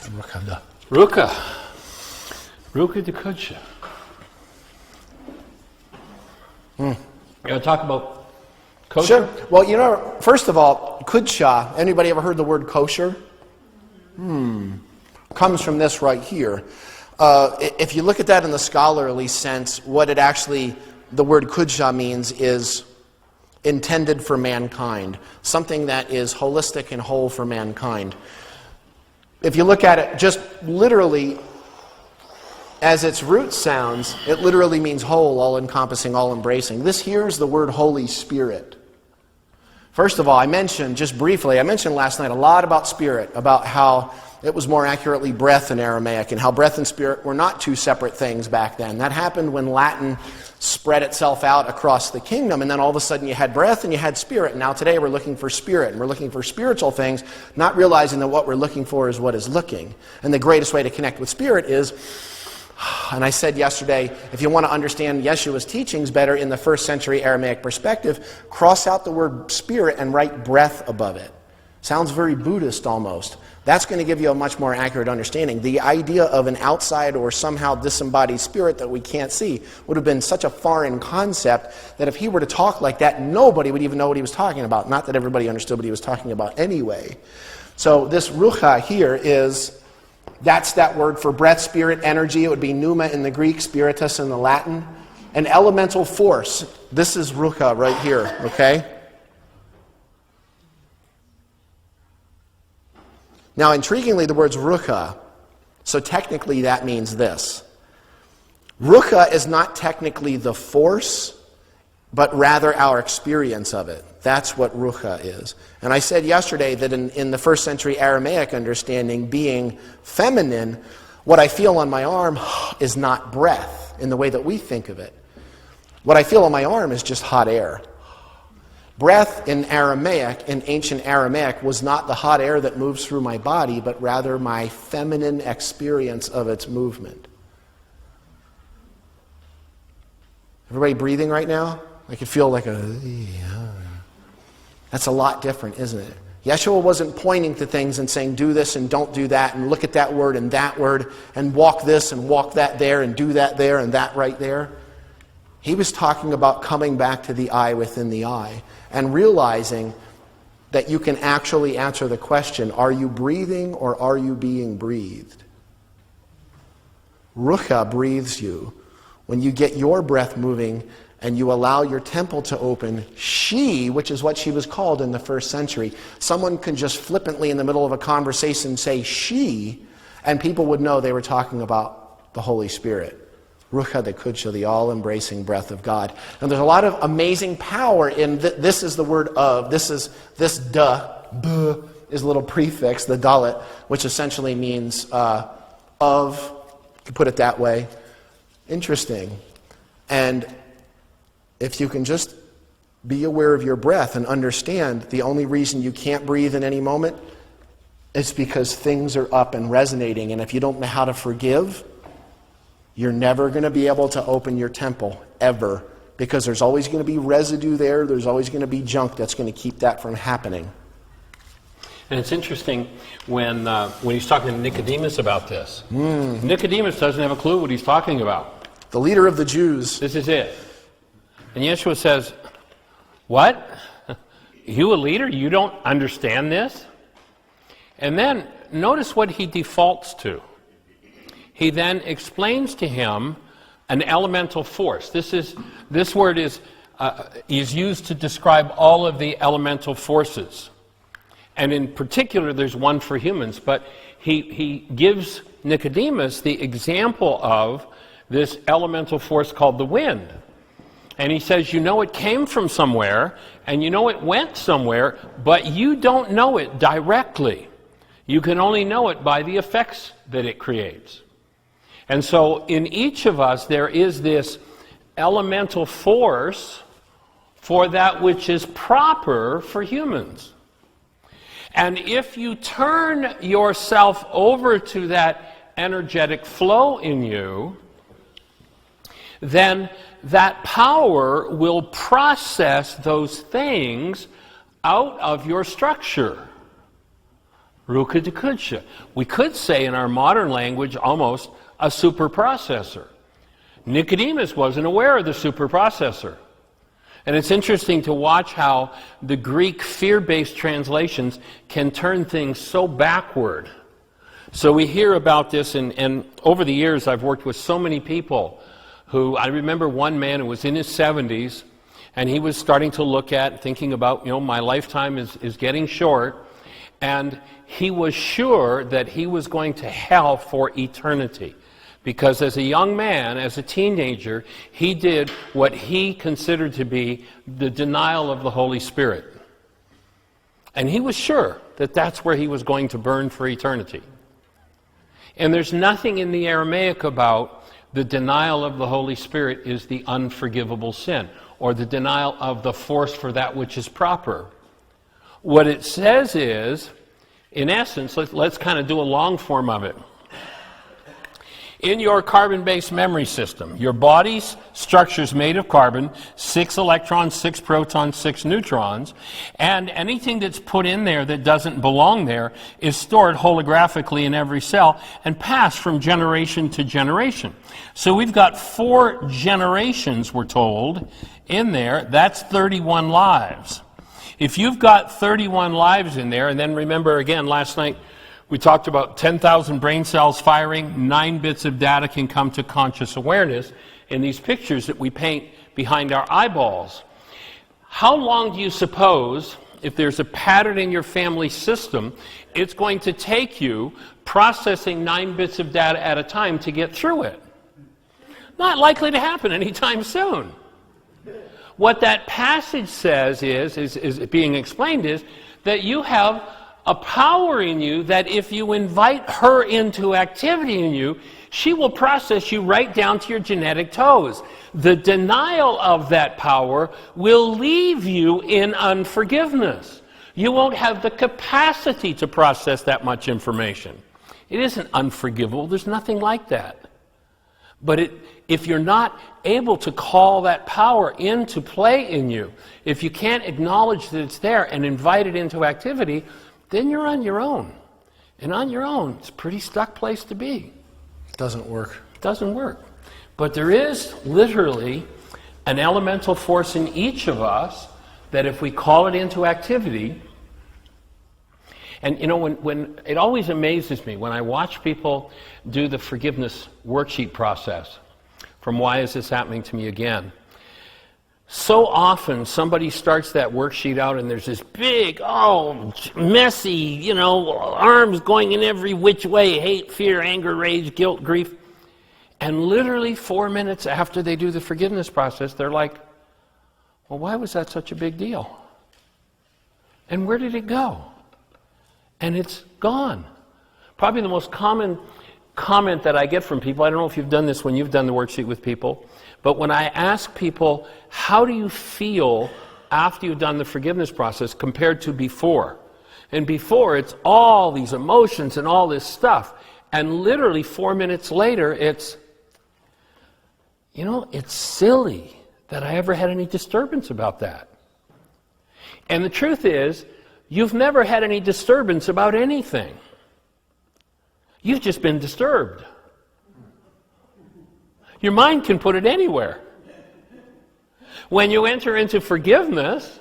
Ruka de Kudsha. You want to talk about kosher? Sure. Well, first of all, Kudsha, anybody ever heard the word kosher? Comes from this right here. If you look at that in the scholarly sense, what it actually, the word Kudsha means is intended for mankind. Something that is holistic and whole for mankind. If you look at it just literally, as its root sounds, it literally means whole, all-encompassing, all-embracing. This here is the word Holy Spirit. First of all, I mentioned last night a lot about spirit, about how it was more accurately breath in Aramaic, and how breath and spirit were not two separate things back then. That happened when Latin spread itself out across the kingdom, and then all of a sudden you had breath and you had spirit. And now today we're looking for spirit, and we're looking for spiritual things, not realizing that what we're looking for is what is looking. And the greatest way to connect with spirit is, and I said yesterday, if you want to understand Yeshua's teachings better in the first century Aramaic perspective, cross out the word spirit and write breath above it. Sounds very Buddhist almost. That's going to give you a much more accurate understanding. The idea of an outside or somehow disembodied spirit that we can't see would have been such a foreign concept that if he were to talk like that, nobody would even know what he was talking about. Not that everybody understood what he was talking about anyway. So this rucha here that's that word for breath, spirit, energy. It would be pneuma in the Greek, spiritus in the Latin. An elemental force. This is rucha right here, okay? Now, intriguingly, the word's rucha. So technically that means this. Rucha is not technically the force, but rather our experience of it. That's what rucha is. And I said yesterday that in the first century Aramaic understanding, being feminine, what I feel on my arm is not breath in the way that we think of it. What I feel on my arm is just hot air. Breath in Aramaic, in ancient Aramaic, was not the hot air that moves through my body, but rather my feminine experience of its movement. Everybody breathing right now? I could feel like that's a lot different, isn't it? Yeshua wasn't pointing to things and saying, do this and don't do that, and look at that word, and walk this and walk that there, and do that there and that right there. He was talking about coming back to the eye within the eye and realizing that you can actually answer the question, are you breathing or are you being breathed? Rucha breathes you. When you get your breath moving and you allow your temple to open, she, which is what she was called in the first century, someone can just flippantly in the middle of a conversation say she, and people would know they were talking about the Holy Spirit. Rucha de Kudsha, the all-embracing breath of God. And there's a lot of amazing power in this is the word of. This b is a little prefix, the dalet, which essentially means of, you put it that way. Interesting. And if you can just be aware of your breath and understand the only reason you can't breathe in any moment is because things are up and resonating. And if you don't know how to forgive, you're never going to be able to open your temple, ever. Because there's always going to be residue there. There's always going to be junk that's going to keep that from happening. And it's interesting when he's talking to Nicodemus about this. Nicodemus doesn't have a clue what he's talking about. The leader of the Jews. This is it. And Yeshua says, what? You a leader? You don't understand this? And then notice what he defaults to. He then explains to him an elemental force. This word is used to describe all of the elemental forces. And in particular, there's one for humans. But he gives Nicodemus the example of this elemental force called the wind. And he says, you know it came from somewhere, and you know it went somewhere, but you don't know it directly. You can only know it by the effects that it creates. And so in each of us, there is this elemental force for that which is proper for humans. And if you turn yourself over to that energetic flow in you, then that power will process those things out of your structure. Rukudukudsha. We could say in our modern language almost a superprocessor. Nicodemus wasn't aware of the superprocessor. And it's interesting to watch how the Greek fear-based translations can turn things so backward. So we hear about this, and over the years I've worked with so many people who, I remember one man who was in his 70s, and he was starting to look at, thinking about, my lifetime is getting short, and he was sure that he was going to hell for eternity. Because as a young man, as a teenager, he did what he considered to be the denial of the Holy Spirit. And he was sure that that's where he was going to burn for eternity. And there's nothing in the Aramaic about the denial of the Holy Spirit is the unforgivable sin, or the denial of the force for that which is proper. What it says is, in essence, let's kind of do a long form of it. In your carbon-based memory system, your body's structure is made of carbon, 6 electrons, 6 protons, 6 neutrons, and anything that's put in there that doesn't belong there is stored holographically in every cell and passed from generation to generation. So we've got 4 generations, we're told, in there. That's 31 lives. If you've got 31 lives in there, and then remember again last night, we talked about 10,000 brain cells firing, 9 bits of data can come to conscious awareness in these pictures that we paint behind our eyeballs. How long do you suppose, if there's a pattern in your family system, it's going to take you processing 9 bits of data at a time to get through it? Not likely to happen anytime soon. What that passage says is being explained is that you have a power in you that if you invite her into activity in you, she will process you right down to your genetic toes. The denial of that power will leave you in unforgiveness. You won't have the capacity to process that much information. It isn't unforgivable. There's nothing like that. But if you're not able to call that power into play in you, if you can't acknowledge that it's there and invite it into activity, then you're on your own. And on your own, it's a pretty stuck place to be. It doesn't work. It doesn't work. But there is literally an elemental force in each of us that if we call it into activity, and when it always amazes me when I watch people do the forgiveness worksheet process from Why Is This Happening to Me Again? So often somebody starts that worksheet out and there's this big, messy, arms going in every which way, hate, fear, anger, rage, guilt, grief. And literally 4 minutes after they do the forgiveness process, they're like, well, why was that such a big deal? And where did it go? And it's gone. Probably the most common comment that I get from people, I don't know if you've done this when you've done the worksheet with people, but when I ask people, how do you feel after you've done the forgiveness process compared to before? And before, it's all these emotions and all this stuff. And literally 4 minutes later, it's silly that I ever had any disturbance about that. And the truth is, you've never had any disturbance about anything. You've just been disturbed. Your mind can put it anywhere. When you enter into forgiveness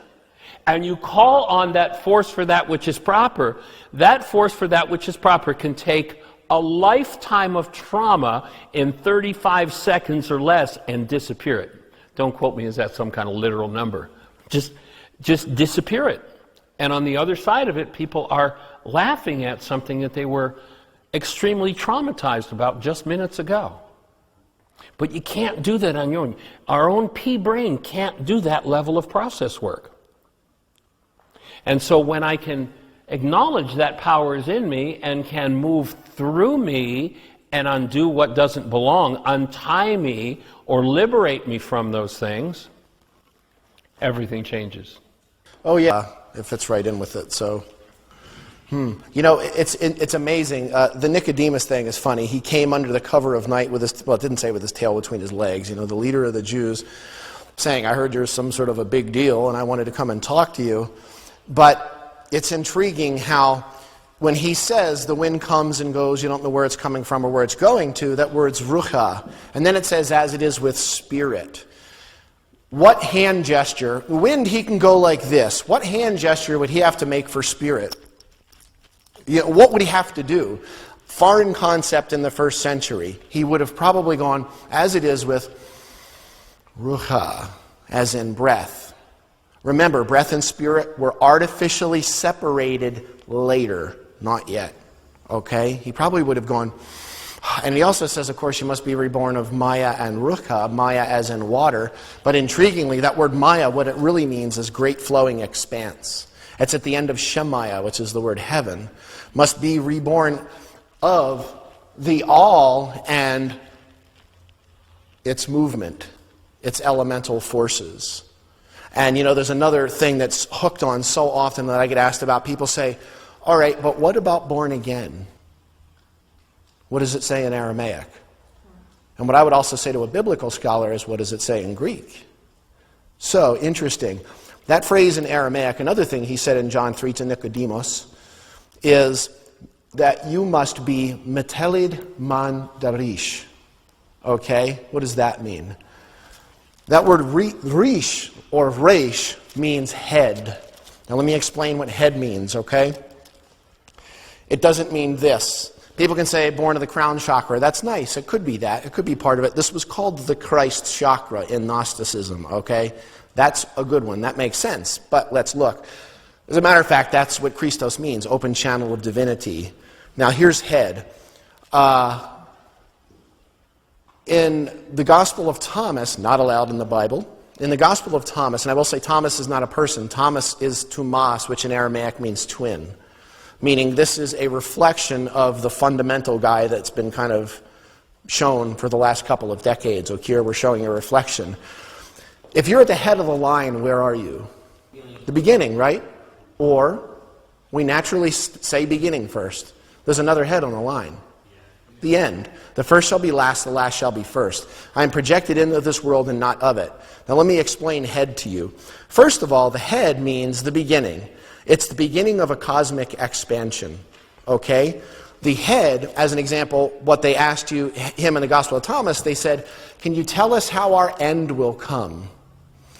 and you call on that force for that which is proper, that force for that which is proper can take a lifetime of trauma in 35 seconds or less and disappear it. Don't quote me as that's some kind of literal number. Just disappear it. And on the other side of it, people are laughing at something that they were extremely traumatized about just minutes ago. But you can't do that on your own. Our own pea brain can't do that level of process work. And so when I can acknowledge that power is in me and can move through me and undo what doesn't belong, untie me or liberate me from those things, everything changes. Oh yeah, it fits right in with it. So, it's amazing. The Nicodemus thing is funny. He came under the cover of night with his, it didn't say with his tail between his legs, the leader of the Jews, saying, I heard you're some sort of a big deal and I wanted to come and talk to you. But it's intriguing how when he says the wind comes and goes, you don't know where it's coming from or where it's going to, that word's rucha. And then it says, as it is with spirit. What hand gesture? The wind, he can go like this. What hand gesture would he have to make for spirit? What would he have to do? Foreign concept in the first century. He would have probably gone, as it is with rucha, as in breath. Remember, breath and spirit were artificially separated later, not yet. Okay? He probably would have gone, and he also says, of course, you must be reborn of Maya and Rucha, Maya as in water. But intriguingly, that word Maya, what it really means is great flowing expanse. It's at the end of Shemaya, which is the word heaven. Must be reborn of the all and its movement, its elemental forces. And there's another thing that's hooked on so often that I get asked about. People say, all right, but what about born again? What does it say in Aramaic? And what I would also say to a biblical scholar is, what does it say in Greek? So, interesting. That phrase in Aramaic, another thing he said in John 3 to Nicodemus, is that you must be metelid man darish. Okay? What does that mean? That word rish or reish means head. Now let me explain what head means, okay? It doesn't mean this. People can say born of the crown chakra. That's nice. It could be that. It could be part of it. This was called the Christ chakra in Gnosticism, okay? That's a good one. That makes sense. But let's look. As a matter of fact, that's what Christos means, open channel of divinity. Now here's head. In the Gospel of Thomas, not allowed in the Bible, in the Gospel of Thomas, and I will say Thomas is not a person. Thomas is Tomas, which in Aramaic means twin. Meaning this is a reflection of the fundamental guy that's been kind of shown for the last couple of decades. Here we're showing a reflection. If you're at the head of the line, where are you? The beginning, right? Or we naturally say beginning first. There's another head on the line. The end. The first shall be last, the last shall be first. I am projected into this world and not of it. Now let me explain head to you. First of all, the head means the beginning. It's the beginning of a cosmic expansion. Okay? The head, as an example, what they asked him in the Gospel of Thomas, they said, can you tell us how our end will come?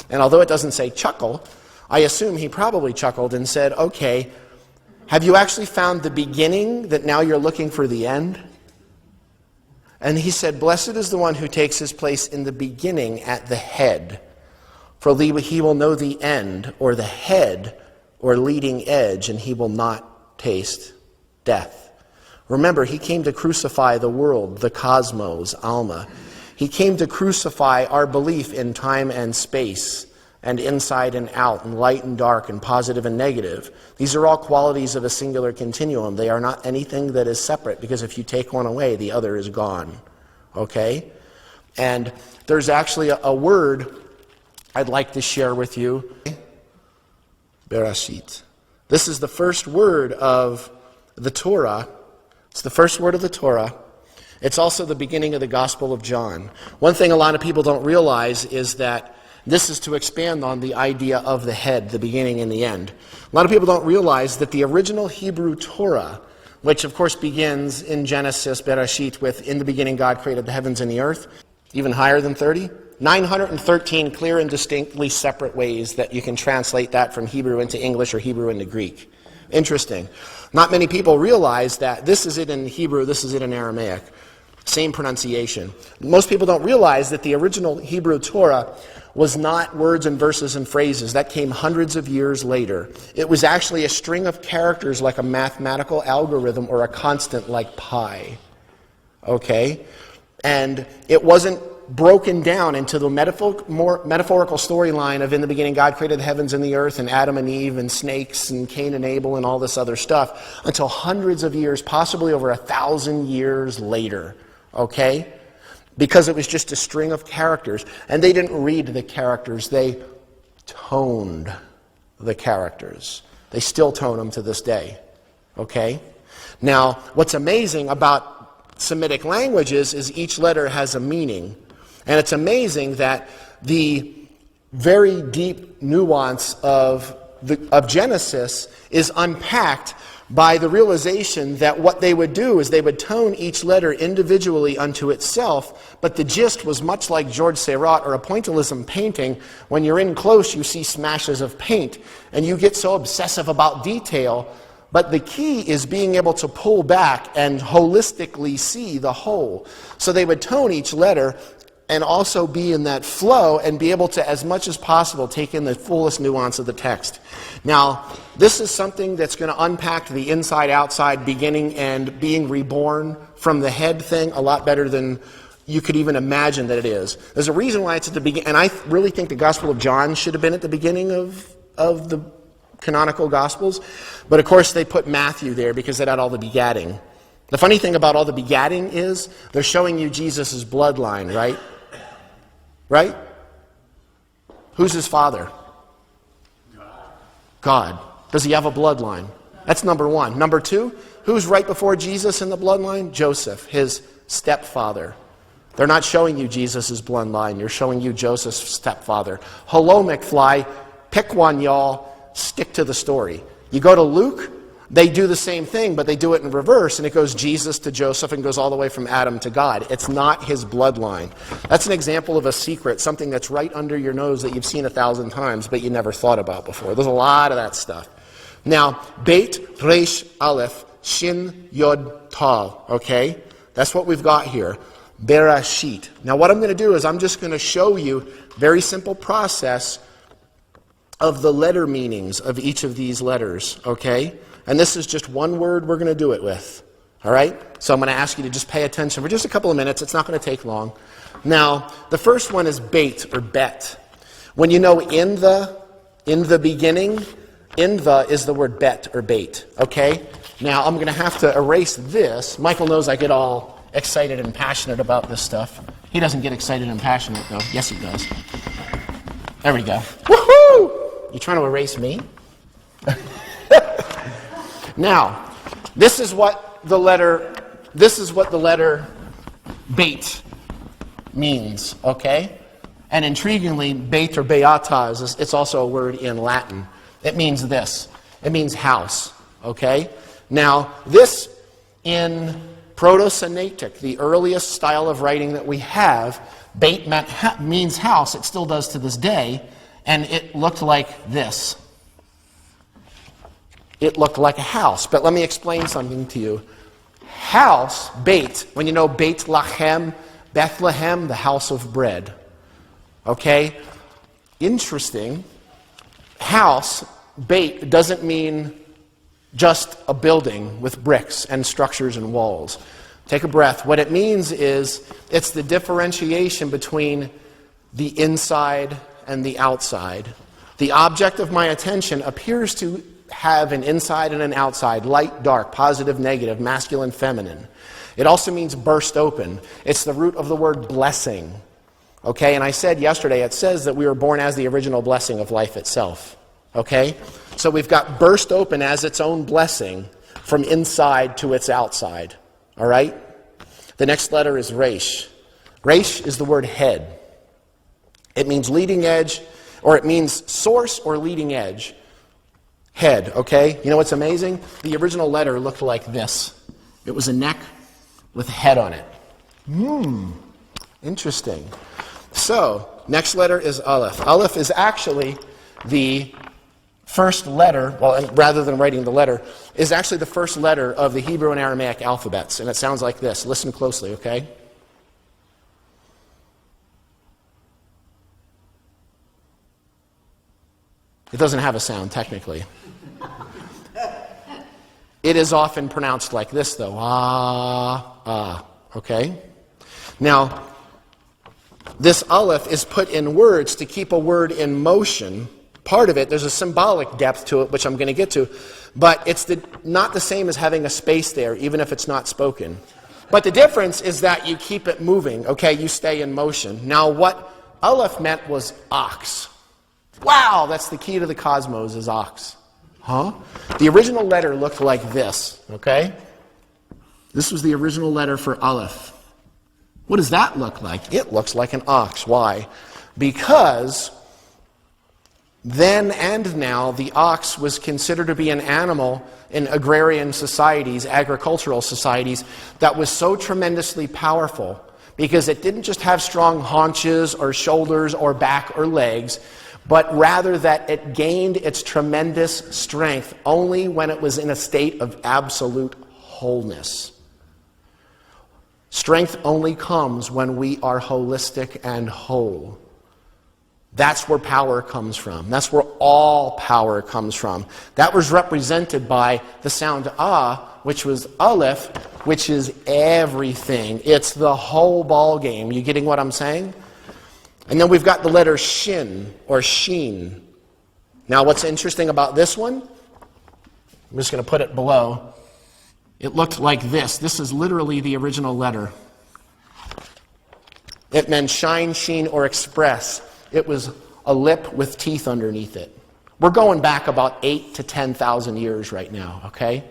And although it doesn't say chuckle, I assume he probably chuckled and said, okay, have you actually found the beginning that now you're looking for the end? And he said, blessed is the one who takes his place in the beginning at the head. For he will know the end, or the head, or leading edge, and he will not taste death. Remember, he came to crucify the world, the cosmos, Alma. He came to crucify our belief in time and space, and inside and out, and light and dark, and positive and negative. These are all qualities of a singular continuum. They are not anything that is separate, because if you take one away, the other is gone. Okay? And there's actually a word I'd like to share with you. Bereshit. This is the first word of the Torah. It's the first word of the Torah. It's also the beginning of the Gospel of John. One thing a lot of people don't realize is that this is to expand on the idea of the head, the beginning and the end. A lot of people don't realize that the original Hebrew Torah, which of course begins in Genesis, Bereshit, with in the beginning God created the heavens and the earth, even higher than 30, 913 clear and distinctly separate ways that you can translate that from Hebrew into English or Hebrew into Greek. Interesting. Not many people realize that this is it in Hebrew, this is it in Aramaic. Same pronunciation. Most people don't realize that the original Hebrew Torah was not words and verses and phrases. That came hundreds of years later. It was actually a string of characters like a mathematical algorithm or a constant like pi. Okay? And it wasn't broken down into the metaphorical storyline of in the beginning God created the heavens and the earth and Adam and Eve and snakes and Cain and Abel and all this other stuff until hundreds of years, possibly over 1,000 years later. Okay? Because it was just a string of characters. And they didn't read the characters, they toned the characters. They still tone them to this day. Okay? Now, what's amazing about Semitic languages is each letter has a meaning. And it's amazing that the very deep nuance of Genesis is unpacked by the realization that what they would do is they would tone each letter individually unto itself, but the gist was much like George Seurat or a pointillism painting. When you're in close, you see smashes of paint, and you get so obsessive about detail, but the key is being able to pull back and holistically see the whole. So they would tone each letter and also be in that flow and be able to, as much as possible, take in the fullest nuance of the text. Now, this is something that's going to unpack the inside-outside, beginning and being reborn from the head thing a lot better than you could even imagine that it is. There's a reason why it's at the beginning, and I really think the Gospel of John should have been at the beginning of the canonical Gospels, but of course they put Matthew there because it had all the begatting. The funny thing about all the begatting is they're showing you Jesus' bloodline, right? Right? Who's his father? God. Does he have a bloodline? That's number one. Number two, who's right before Jesus in the bloodline? Joseph, his stepfather. They're not showing you Jesus' bloodline. You're showing you Joseph's stepfather. Hello, McFly. Pick one, y'all. Stick to the story. You go to Luke, they do the same thing, but they do it in reverse, and it goes Jesus to Joseph and goes all the way from Adam to God. It's not his bloodline. That's an example of a secret, something that's right under your nose that you've seen 1,000 times, but you never thought about before. There's a lot of that stuff. Now, Beit, Resh, Aleph, Shin, Yod, Tal, okay? That's what we've got here. Berashit. Now, what I'm going to do is I'm just going to show you a very simple process of the letter meanings of each of these letters, okay? And this is just one word we're going to do it with, all right? So I'm going to ask you to just pay attention for just a couple of minutes. It's not going to take long. Now, the first one is bait or bet. When you know in the beginning, in the is the word bet or bait, okay? Now, I'm going to have to erase this. Michael knows I get all excited and passionate about this stuff. He doesn't get excited and passionate, though. Yes, he does. There we go. Woohoo! You trying to erase me? Now, this is what the letter bait means, okay? And intriguingly, bait or beata it's also a word in Latin. It means this. It means house, okay? Now, this in Proto-Sinaitic, the earliest style of writing that we have, bait means house. It still does to this day, and it looked like this. It looked like a house. But let me explain something to you. House, Beit, when you know Beit Lachem, Bethlehem, the house of bread. Okay? Interesting. House, Beit, doesn't mean just a building with bricks and structures and walls. Take a breath. What it means is it's the differentiation between the inside and the outside. The object of my attention appears to have an inside and an outside, light, dark, positive, negative, masculine, feminine. It also means burst open. It's the root of the word blessing. Okay, and I said yesterday, it says that we were born as the original blessing of life itself. Okay, so we've got burst open as its own blessing from inside to its outside. All right? The next letter is Resh. Resh is the word head. It means leading edge, or it means source or leading edge. Head, okay? You know what's amazing? The original letter looked like this. It was a neck with a head on it. Interesting. So, next letter is Aleph. Aleph is actually the first letter, well, rather than writing the letter, is actually the first letter of the Hebrew and Aramaic alphabets. And it sounds like this. Listen closely, okay? It doesn't have a sound, technically. It is often pronounced like this, though. Okay? Now, this aleph is put in words to keep a word in motion. Part of it, there's a symbolic depth to it, which I'm going to get to, but it's not the same as having a space there, even if it's not spoken. But the difference is that you keep it moving, okay? You stay in motion. Now, what aleph meant was ox. Wow, that's the key to the cosmos is ox. Huh? The original letter looked like this, okay? This was the original letter for aleph. What does that look like? It looks like an ox. Why? Because Then and now, the ox was considered to be an animal in agrarian societies, agricultural societies, that was so tremendously powerful because it didn't just have strong haunches or shoulders or back or legs, but rather that it gained its tremendous strength only when it was in a state of absolute wholeness. Strength only comes when we are holistic and whole. That's where power comes from. That's where all power comes from. That was represented by the sound ah, which was aleph, which is everything. It's the whole ball game. You getting what I'm saying? And then we've got the letter shin, or sheen. Now what's interesting about this one, I'm just going to put it below. It looked like this. This is literally the original letter. It meant shine, sheen, or express. It was a lip with teeth underneath it. We're going back about 8,000 to 10,000 years right now, okay?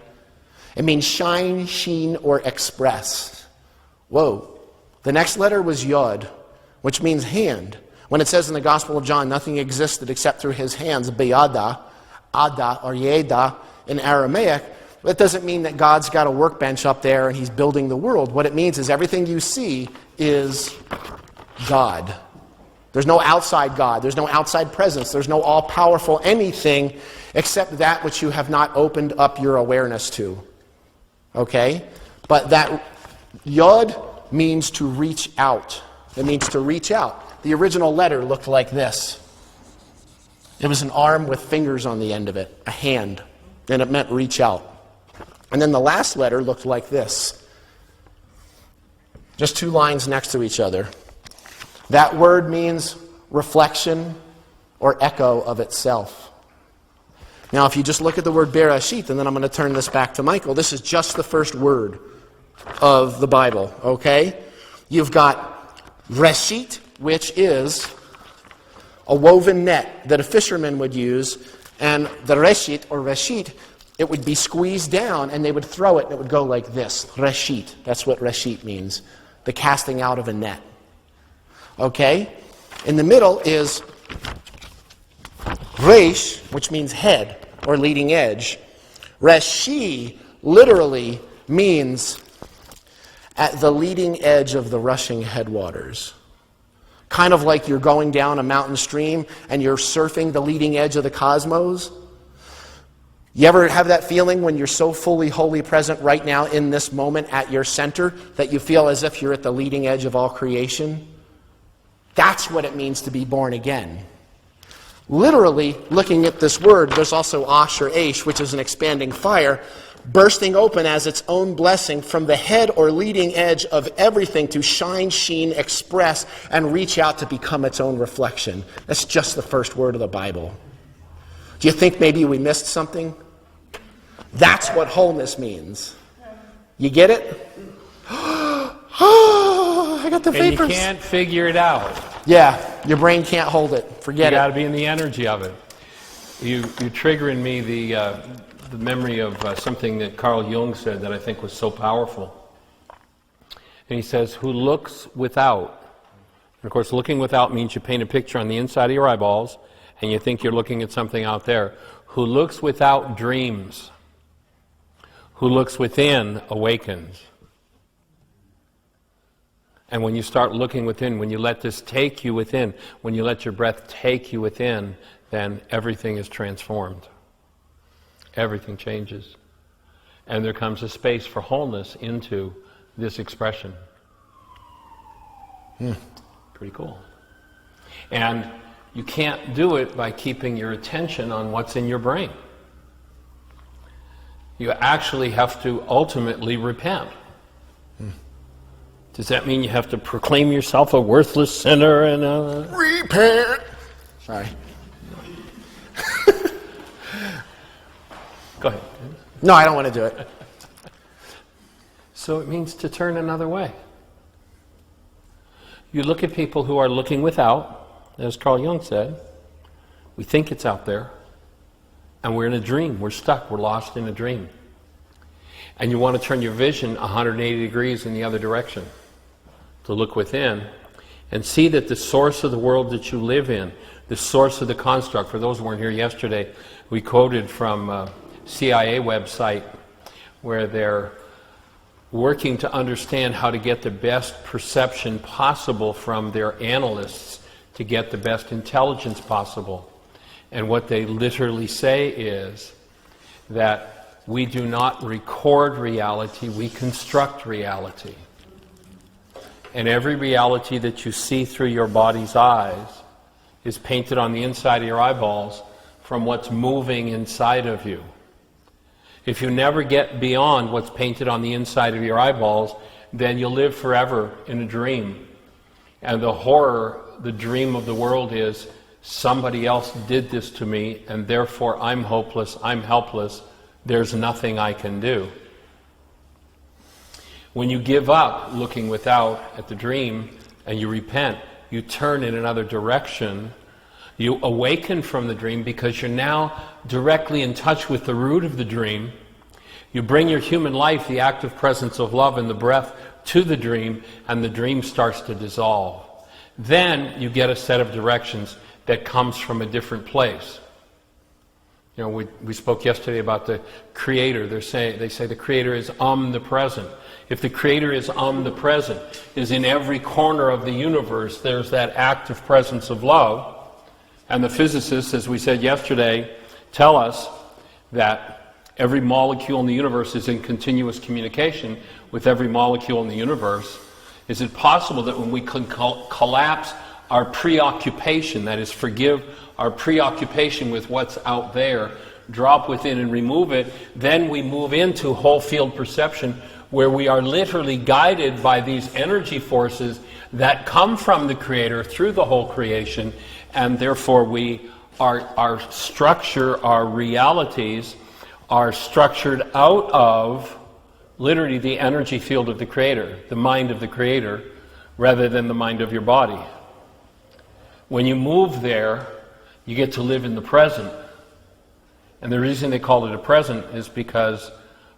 It means shine, sheen, or express. Whoa. The next letter was yod, which means hand. When it says in the Gospel of John, nothing existed except through his hands, beyada, ada, or yeda in Aramaic, that doesn't mean that God's got a workbench up there and he's building the world. What it means is everything you see is God. There's no outside God. There's no outside presence. There's no all-powerful anything except that which you have not opened up your awareness to. Okay? But that yod means to reach out. It means to reach out. The original letter looked like this. It was an arm with fingers on the end of it, a hand, and it meant reach out. And then the last letter looked like this. Just two lines next to each other. That word means reflection or echo of itself. Now, if you just look at the word Bereshit, and then I'm going to turn this back to Michael, this is just the first word of the Bible, okay? You've got Reshit, which is a woven net that a fisherman would use, and the Reshit, or Reshit, it would be squeezed down, and they would throw it, and it would go like this. Reshit, that's what Reshit means, the casting out of a net. Okay? In the middle is Reish, which means head or leading edge. Reshi literally means at the leading edge of the rushing headwaters. Kind of like you're going down a mountain stream and you're surfing the leading edge of the cosmos. You ever have that feeling when you're so fully wholly present right now in this moment at your center that you feel as if you're at the leading edge of all creation? That's what it means to be born again. Literally, looking at this word, there's also Ash or Aish, which is an expanding fire, bursting open as its own blessing from the head or leading edge of everything to shine, sheen, express, and reach out to become its own reflection. That's just the first word of the Bible. Do you think maybe we missed something? That's what wholeness means. You get it? Oh, I got the vapors. And you can't figure it out. Yeah, your brain can't hold it. Forget it. You got to be in the energy of it. You trigger in me the memory of something that Carl Jung said that I think was so powerful. And he says, who looks without. And of course, looking without means you paint a picture on the inside of your eyeballs and you think you're looking at something out there. Who looks without dreams. Who looks within awakens. And when you start looking within, when you let this take you within, when you let your breath take you within, then everything is transformed. Everything changes. And there comes a space for wholeness into this expression. Pretty cool. And you can't do it by keeping your attention on what's in your brain. You actually have to ultimately repent. Does that mean you have to proclaim yourself a worthless sinner and repent? Sorry. Go ahead. No, I don't want to do it. So it means to turn another way. You look at people who are looking without, as Carl Jung said. We think it's out there, and we're in a dream. We're stuck. We're lost in a dream. And you want to turn your vision 180 degrees in the other direction, to look within. and see that the source of the world that you live in, the source of the construct, for those who weren't here yesterday, we quoted from a CIA website where they're working to understand how to get the best perception possible from their analysts to get the best intelligence possible. And what they literally say is that we do not record reality, we construct reality. And every reality that you see through your body's eyes is painted on the inside of your eyeballs from what's moving inside of you. If you never get beyond what's painted on the inside of your eyeballs, then you'll live forever in a dream. And the horror, the dream of the world is, somebody else did this to me, and therefore I'm hopeless, I'm helpless, there's nothing I can do. When you give up looking without at the dream and you repent, you turn in another direction, you awaken from the dream because you're now directly in touch with the root of the dream. You bring your human life, the active presence of love and the breath, to the dream, and the dream starts to dissolve. Then you get a set of directions that comes from a different place. You know, we spoke yesterday about the Creator. They say the Creator is omnipresent. If the Creator is omnipresent, is in every corner of the universe, there's that active presence of love. And the physicists, as we said yesterday, tell us that every molecule in the universe is in continuous communication with every molecule in the universe. Is it possible that when we can collapse our preoccupation, that is, forgive our preoccupation with what's out there, drop within and remove it, then we move into whole field perception, where we are literally guided by these energy forces that come from the Creator through the whole creation, and therefore our structure, our realities are structured out of literally the energy field of the Creator, the mind of the Creator, rather than the mind of your body. When you move there, you get to live in the present. And the reason they call it a present is because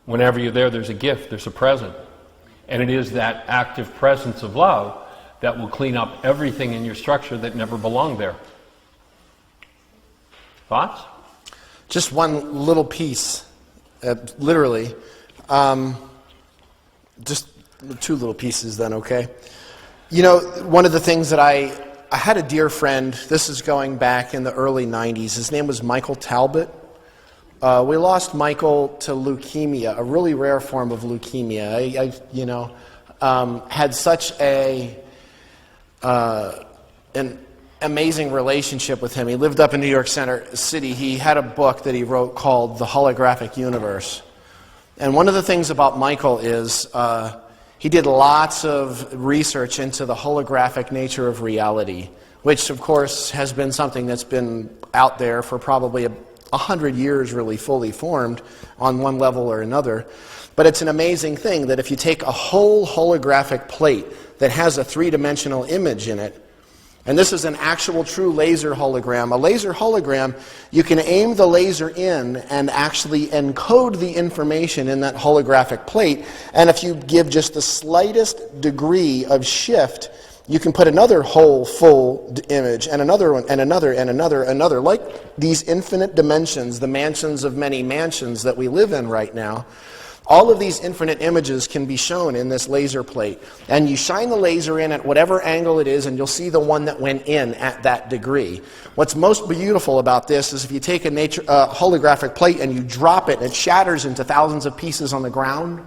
whenever you're there, there's a gift, there's a present. And it is that active presence of love that will clean up everything in your structure that never belonged there. Thoughts? Just one little piece, literally. Just two little pieces then, okay? You know, one of the things that I had a dear friend, this is going back in the early 90s, his name was Michael Talbot. We lost Michael to leukemia, a really rare form of leukemia. Had such an amazing relationship with him. He lived up in New York City. He had a book that he wrote called The Holographic Universe. And one of the things about Michael is he did lots of research into the holographic nature of reality, which of course has been something that's been out there for probably 100 years, really fully formed on one level or another. But it's an amazing thing that if you take a whole holographic plate that has a three-dimensional image in it, and this is an actual true laser hologram. A laser hologram, you can aim the laser in and actually encode the information in that holographic plate. And if you give just the slightest degree of shift, you can put another whole full image and another one and another and another, like these infinite dimensions, the mansions of many mansions that we live in right now. All of these infinite images can be shown in this laser plate. And you shine the laser in at whatever angle it is, and you'll see the one that went in at that degree. What's most beautiful about this is if you take a holographic plate and you drop it, and it shatters into thousands of pieces on the ground,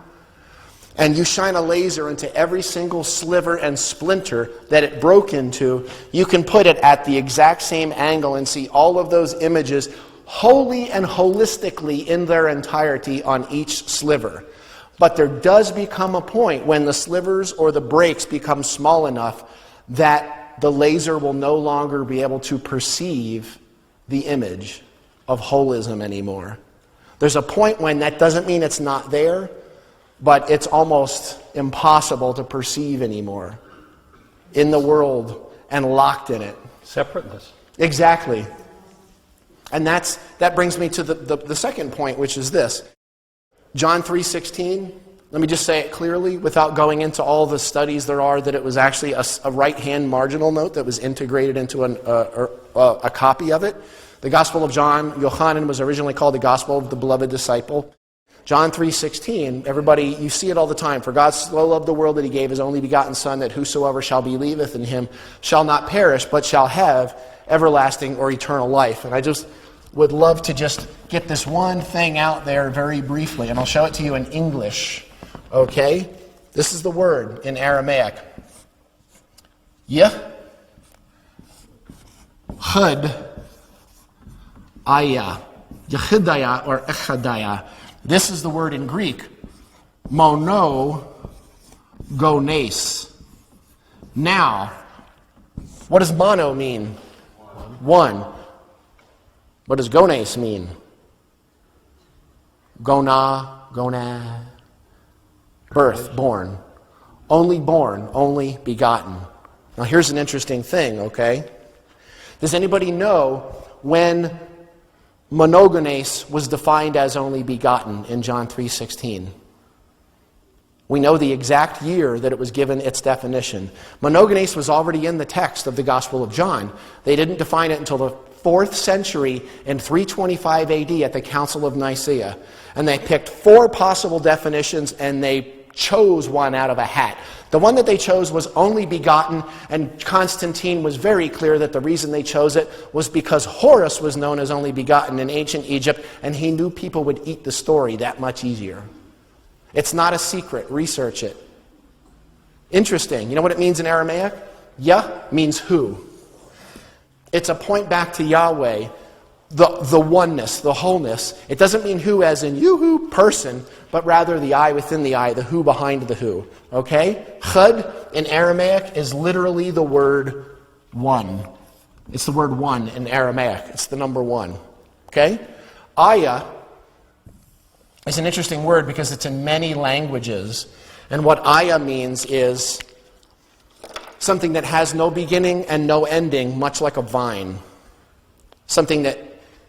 and you shine a laser into every single sliver and splinter that it broke into, you can put it at the exact same angle and see all of those images wholly and holistically in their entirety on each sliver. But there does become a point when the slivers or the breaks become small enough that the laser will no longer be able to perceive the image of holism anymore. There's a point when that doesn't mean it's not there, but it's almost impossible to perceive anymore in the world and locked in it. Separateness. Exactly. And that brings me to the second point, which is this. John 3:16, Let me just say it clearly without going into all the studies there are, that it was actually a right-hand marginal note that was integrated into a copy of it. The Gospel of John, Yohanan, was originally called the Gospel of the Beloved Disciple. John 3:16, everybody, you see it all the time. For God so loved the world that he gave his only begotten Son, that whosoever shall believeth in him shall not perish, but shall have everlasting or eternal life. And I just would love to just get this one thing out there very briefly, and I'll show it to you in English. Okay? This is the word in Aramaic. Yehud Aya. Yehudaya or Echadaya. This is the word in Greek. Monogones. Now, what does mono mean? One. What does gones mean? Gona. Birth, born. Only begotten. Now here's an interesting thing, okay? Does anybody know when monogenes was defined as only begotten in John 3:16? We know the exact year that it was given its definition. Monogenes was already in the text of the Gospel of John. They didn't define it until the 4th century in 325 AD at the Council of Nicaea. And they picked 4 possible definitions and they chose one out of a hat. The one that they chose was only begotten, and Constantine was very clear that the reason they chose it was because Horus was known as only begotten in ancient Egypt, and he knew people would eat the story that much easier. It's not a secret. Research it. Interesting. You know what it means in Aramaic? Yah means who. It's a point back to Yahweh, the oneness, the wholeness. It doesn't mean who as in you-who, person, but rather the I within the I, the who behind the who. Okay? Chud in Aramaic is literally the word one. It's the word one in Aramaic. It's the number 1. Okay? Aya is an interesting word because it's in many languages. And what Aya means is something that has no beginning and no ending, much like a vine. Something that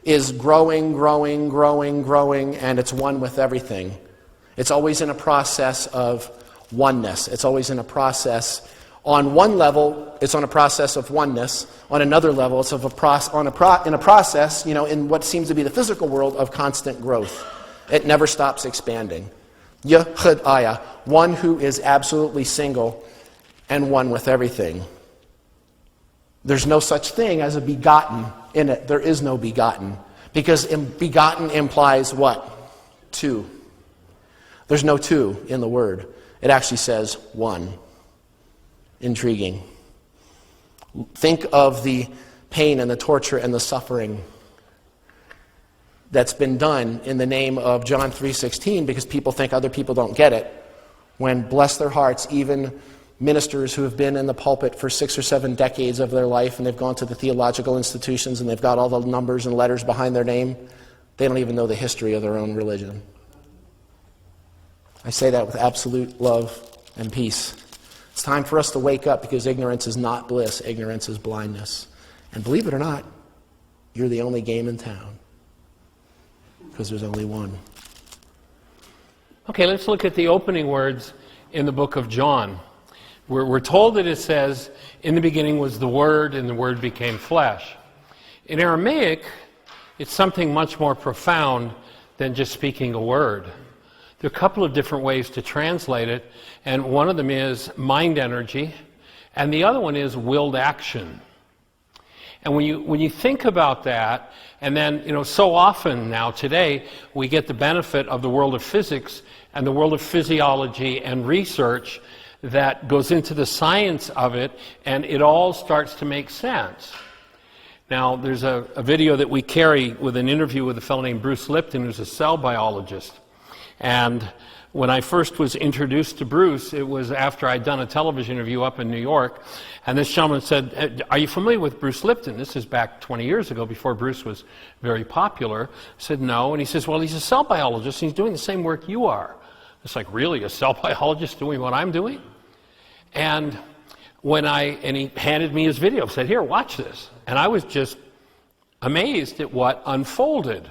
is growing, and it's one with everything. It's always in a process of oneness. It's always in a process. On one level, it's on a process of oneness. On another level, it's in a process, in what seems to be the physical world, of constant growth. It never stops expanding. Yehud Aya, one who is absolutely single and one with everything. There's no such thing as a begotten in it. There is no begotten. Because begotten implies what? 2. There's no 2 in the word. It actually says 1. Intriguing. Think of the pain and the torture and the suffering that's been done in the name of John 3:16 because people think other people don't get it. When, bless their hearts, even ministers who have been in the pulpit for 6 or 7 decades of their life, and they've gone to the theological institutions and they've got all the numbers and letters behind their name, they don't even know the history of their own religion. I say that with absolute love and peace. It's time for us to wake up, because ignorance is not bliss, ignorance is blindness. And believe it or not, you're the only game in town, because there's only one. Okay, let's look at the opening words in the book of John. We're told that it says, in the beginning was the Word, and the Word became flesh. In Aramaic, it's something much more profound than just speaking a word. There are a couple of different ways to translate it, and one of them is mind energy, and the other one is willed action. And when you think about that, and then, so often now today, we get the benefit of the world of physics and the world of physiology and research that goes into the science of it, and it all starts to make sense. Now, there's a video that we carry with an interview with a fellow named Bruce Lipton, who's a cell biologist. And when I first was introduced to Bruce, it was after I'd done a television interview up in New York, and this gentleman said, "Are you familiar with Bruce Lipton?" This is back 20 years ago, before Bruce was very popular. I said, "No." And he says, "Well, he's a cell biologist, and he's doing the same work you are." It's like, really, a cell biologist doing what I'm doing? And he handed me his video, said, "Here, watch this." And I was just amazed at what unfolded.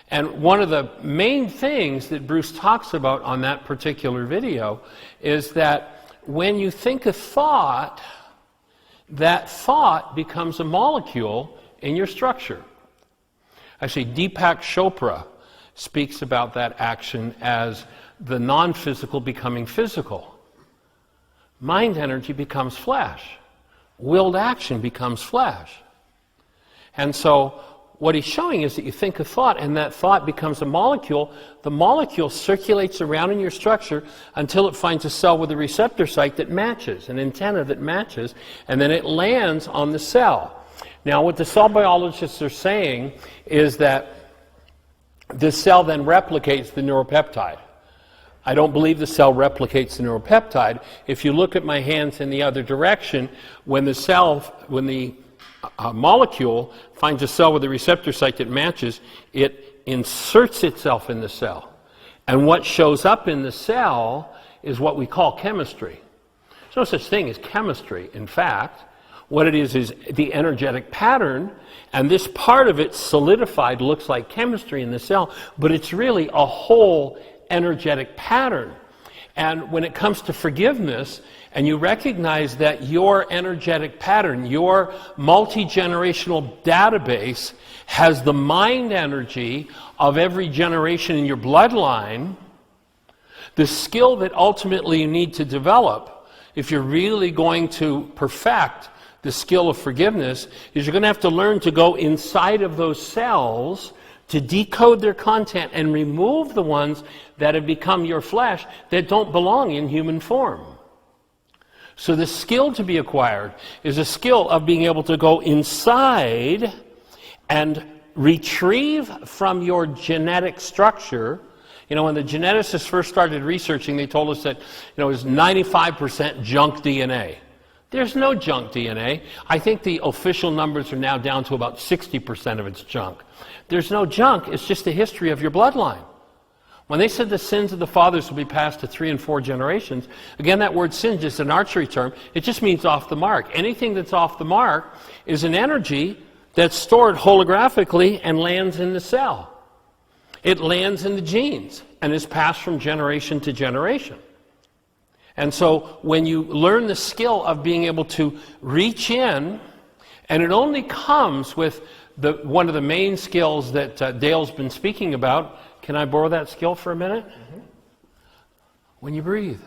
And one of the main things that Bruce talks about on that particular video is that when you think a thought, that thought becomes a molecule in your structure. Actually, Deepak Chopra speaks about that action as the non-physical becoming physical. Mind energy becomes flesh. Willed action becomes flesh. And so what he's showing is that you think a thought, and that thought becomes a molecule. The molecule circulates around in your structure until it finds a cell with a receptor site that matches, an antenna that matches, and then it lands on the cell. Now, what the cell biologists are saying is that the cell then replicates the neuropeptide. I don't believe the cell replicates the neuropeptide. If you look at my hands in the other direction, when the molecule finds a cell with a receptor site that matches, it inserts itself in the cell. And what shows up in the cell is what we call chemistry. There's no such thing as chemistry. In fact, what it is the energetic pattern, and this part of it solidified looks like chemistry in the cell, but it's really a whole energetic pattern. And when it comes to forgiveness, and you recognize that your energetic pattern, your multi-generational database, has the mind energy of every generation in your bloodline, the skill that ultimately you need to develop, if you're really going to perfect the skill of forgiveness, is you're going to have to learn to go inside of those cells to decode their content and remove the ones that have become your flesh that don't belong in human form. So the skill to be acquired is a skill of being able to go inside and retrieve from your genetic structure. You know, when the geneticists first started researching, they told us that, it was 95% junk DNA. There's no junk DNA. I think the official numbers are now down to about 60% of its junk. There's no junk, it's just the history of your bloodline. When they said the sins of the fathers will be passed to 3 and 4 generations, again, that word sin is just an archery term. It just means off the mark. Anything that's off the mark is an energy that's stored holographically and lands in the cell. It lands in the genes and is passed from generation to generation. And so when you learn the skill of being able to reach in, and it only comes with one of the main skills that Dale's been speaking about. Can I borrow that skill for a minute? Mm-hmm. When you breathe.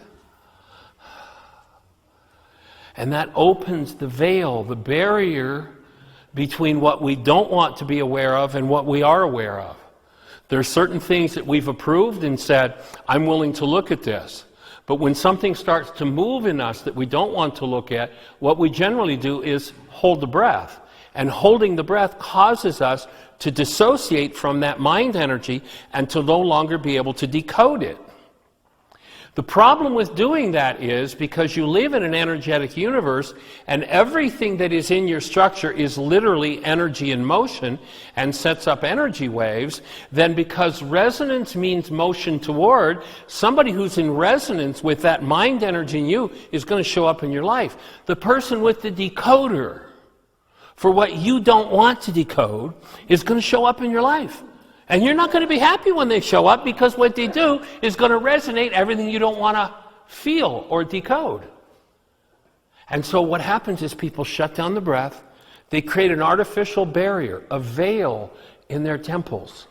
And that opens the veil, the barrier between what we don't want to be aware of and what we are aware of. There are certain things that we've approved and said, I'm willing to look at this. But when something starts to move in us that we don't want to look at, what we generally do is hold the breath. And holding the breath causes us to dissociate from that mind energy and to no longer be able to decode it. The problem with doing that is because you live in an energetic universe and everything that is in your structure is literally energy in motion and sets up energy waves, then because resonance means motion toward, somebody who's in resonance with that mind energy in you is going to show up in your life. The person with the decoder for what you don't want to decode is going to show up in your life. And you're not going to be happy when they show up because what they do is going to resonate everything you don't want to feel or decode. And so what happens is people shut down the breath. They create an artificial barrier, a veil in their temples.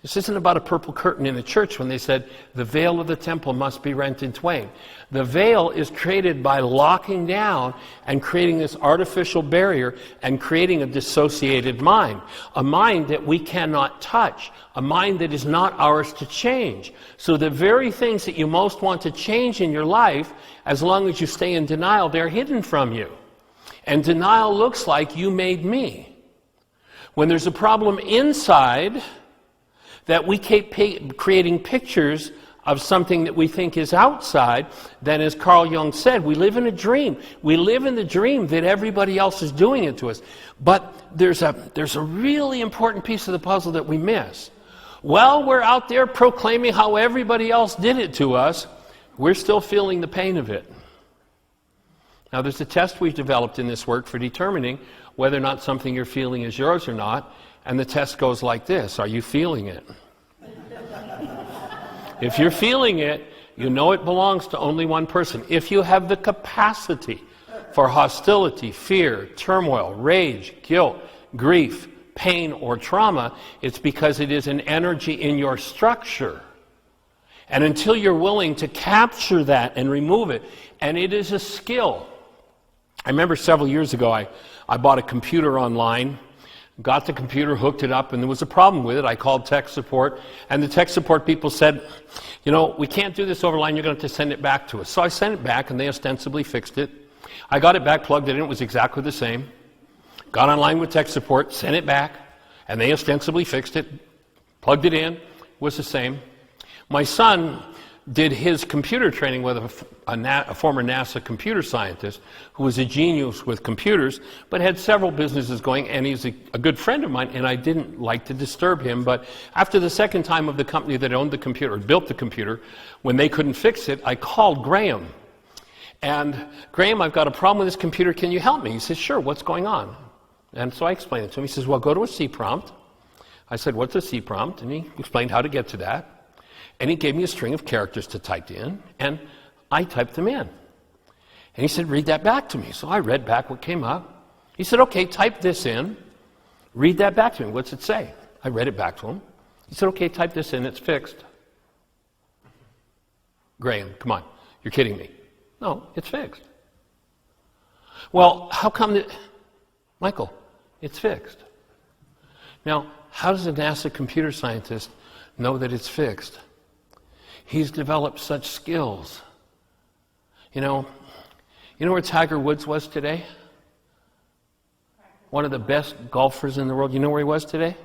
This isn't about a purple curtain in the church when they said the veil of the temple must be rent in twain. The veil is created by locking down and creating this artificial barrier and creating a dissociated mind. A mind that we cannot touch. A mind that is not ours to change. So the very things that you most want to change in your life, as long as you stay in denial, they're hidden from you. And denial looks like you made me. When there's a problem inside, that we keep creating pictures of something that we think is outside, then as Carl Jung said, we live in a dream. We live in the dream that everybody else is doing it to us. But there's a really important piece of the puzzle that we miss. While we're out there proclaiming how everybody else did it to us, we're still feeling the pain of it. Now, there's a test we've developed in this work for determining whether or not something you're feeling is yours or not, and the test goes like this. Are you feeling it? If you're feeling it, you know it belongs to only one person. If you have the capacity for hostility, fear, turmoil, rage, guilt, grief, pain, or trauma, it's because it is an energy in your structure. And until you're willing to capture that and remove it, and it is a skill. I remember several years ago, I bought a computer online, got the computer, hooked it up, and there was a problem with it. I called tech support, and the tech support people said, you know, we can't do this over line, you're going to have to send it back to us. So I sent it back, and they ostensibly fixed it. I got it back, plugged it in, it was exactly the same. Got online with tech support, sent it back, and they ostensibly fixed it, plugged it in, was the same. My son did his computer training with a former NASA computer scientist who was a genius with computers, but had several businesses going, and he's a good friend of mine, and I didn't like to disturb him. But after the second time of the company that owned the computer, or built the computer, when they couldn't fix it, I called Graham. And, Graham, I've got a problem with this computer, can you help me? He says, sure, what's going on? And so I explained it to him. He says, well, go to a C prompt. I said, what's a C prompt? And he explained how to get to that. And he gave me a string of characters to type in, and I typed them in. And he said, read that back to me. So I read back what came up. He said, okay, type this in. Read that back to me. What's it say? I read it back to him. He said, okay, type this in. It's fixed. Graham, come on. You're kidding me. No, it's fixed. Well, how come that... Michael, it's fixed. Now, how does a NASA computer scientist know that it's fixed? He's developed such skills. You know where Tiger Woods was today? One of the best golfers in the world. You know where he was today?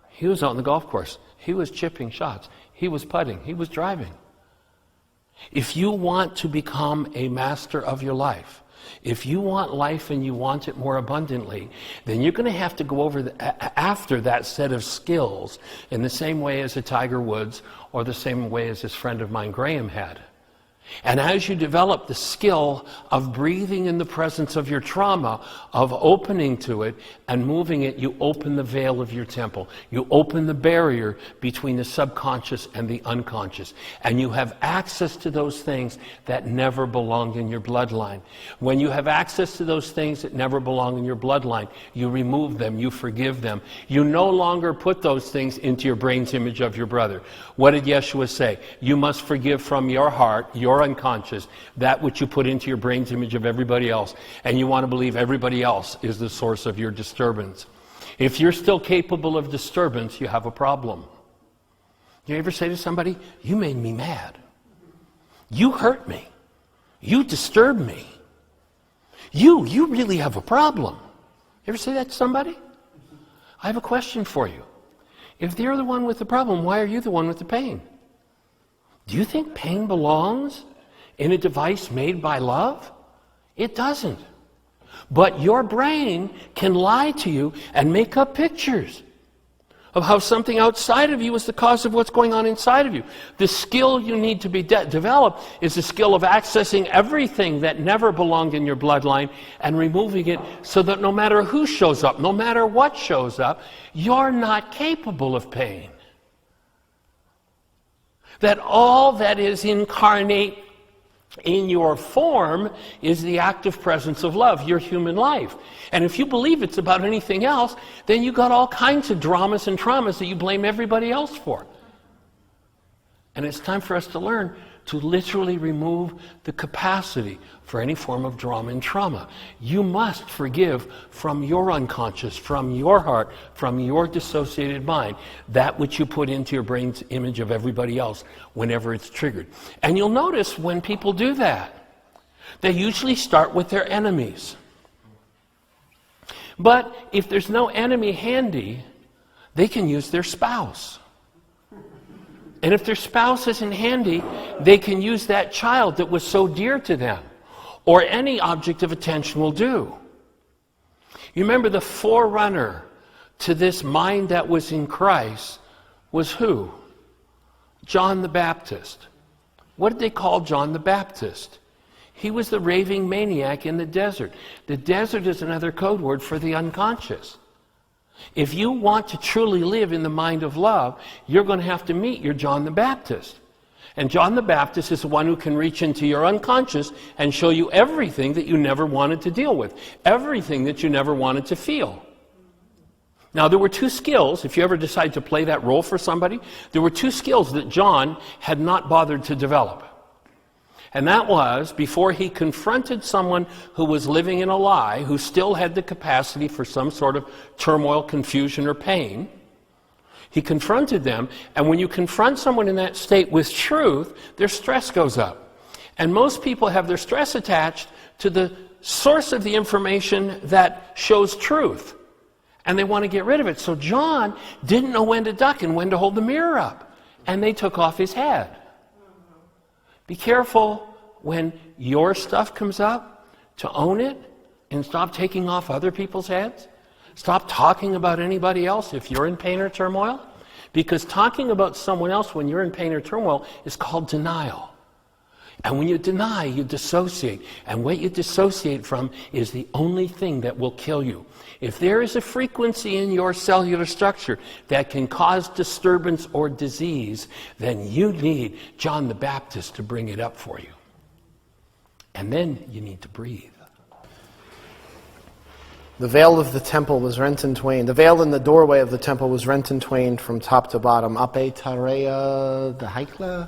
He was out on the golf course. He was chipping shots. He was putting. He was driving. If you want to become a master of your life, if you want life and you want it more abundantly, then you're going to have to go over after that set of skills in the same way as a Tiger Woods or the same way as this friend of mine, Graham, had. And as you develop the skill of breathing in the presence of your trauma, of opening to it and moving it, you open the veil of your temple. You open the barrier between the subconscious and the unconscious. And you have access to those things that never belonged in your bloodline. When you have access to those things that never belong in your bloodline, you remove them, you forgive them. You no longer put those things into your brain's image of your brother. What did Yeshua say? You must forgive from your heart, your unconscious, that which you put into your brain's image of everybody else, and you want to believe everybody else is the source of your disturbance. If you're still capable of disturbance, you have a problem. You ever say to somebody, you made me mad. You hurt me. You disturbed me. You really have a problem. You ever say that to somebody? I have a question for you. If they're the one with the problem, why are you the one with the pain? Do you think pain belongs in a device made by love? It doesn't. But your brain can lie to you and make up pictures of how something outside of you is the cause of what's going on inside of you. The skill you need to be developed is the skill of accessing everything that never belonged in your bloodline and removing it so that no matter who shows up, no matter what shows up, you're not capable of pain. That all that is incarnate in your form is the active presence of love, your human life. And if you believe it's about anything else, then you got all kinds of dramas and traumas that you blame everybody else for. And it's time for us to learn to literally remove the capacity for any form of drama and trauma. You must forgive from your unconscious, from your heart, from your dissociated mind, that which you put into your brain's image of everybody else whenever it's triggered. And you'll notice when people do that, they usually start with their enemies. But if there's no enemy handy, they can use their spouse. And if their spouse isn't handy, they can use that child that was so dear to them, or any object of attention will do. You remember the forerunner to this mind that was in Christ was who? John the Baptist. What did they call John the Baptist? He was the raving maniac in the desert. The desert is another code word for the unconscious. If you want to truly live in the mind of love, you're going to have to meet your John the Baptist. And John the Baptist is the one who can reach into your unconscious and show you everything that you never wanted to deal with, everything that you never wanted to feel. Now, there were two skills, if you ever decide to play that role for somebody, there were two skills that John had not bothered to develop. And that was, before he confronted someone who was living in a lie, who still had the capacity for some sort of turmoil, confusion, or pain, he confronted them. And when you confront someone in that state with truth, their stress goes up. And most people have their stress attached to the source of the information that shows truth. And they want to get rid of it. So John didn't know when to duck and when to hold the mirror up. And they took off his head. Be careful when your stuff comes up to own it and stop taking off other people's heads. Stop talking about anybody else if you're in pain or turmoil. Because talking about someone else when you're in pain or turmoil is called denial. And when you deny, you dissociate. And what you dissociate from is the only thing that will kill you. If there is a frequency in your cellular structure that can cause disturbance or disease, then you need John the Baptist to bring it up for you. And then you need to breathe. The veil of the temple was rent in twain. The veil in the doorway of the temple was rent in twain from top to bottom. Ape tareya the haikla.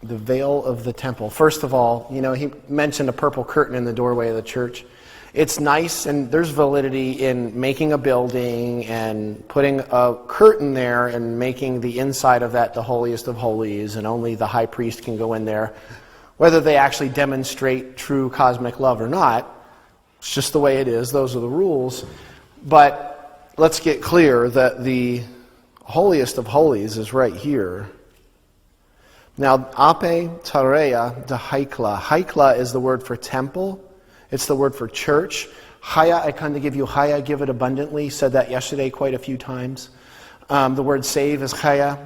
The veil of the temple. First of all, he mentioned a purple curtain in the doorway of the church. It's nice, and there's validity in making a building and putting a curtain there and making the inside of that the holiest of holies, and only the high priest can go in there. Whether they actually demonstrate true cosmic love or not, it's just the way it is. Those are the rules. But let's get clear that the holiest of holies is right here. Now, ape tareya de haikla. Haikla is the word for temple. It's the word for church. Haya, I come to give you haya, give it abundantly. Said that yesterday quite a few times. The word save is haya.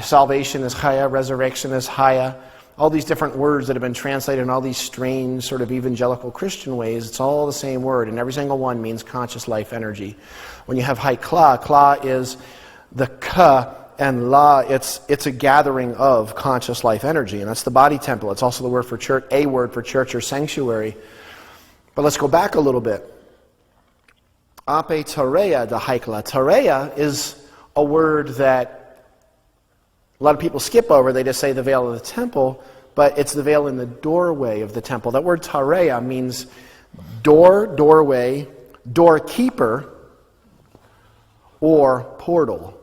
Salvation is haya. Resurrection is haya. All these different words that have been translated in all these strange sort of evangelical Christian ways, it's all the same word, and every single one means conscious life energy. When you have haikla, kla is the ka, and la, it's a gathering of conscious life energy, and that's the body temple. It's also the word for church, a word for church or sanctuary. But let's go back a little bit. Ape tareya de haikla. Tareya is a word that a lot of people skip over. They just say the veil of the temple, but it's the veil in the doorway of the temple. That word tareya means door, doorway, doorkeeper, or portal.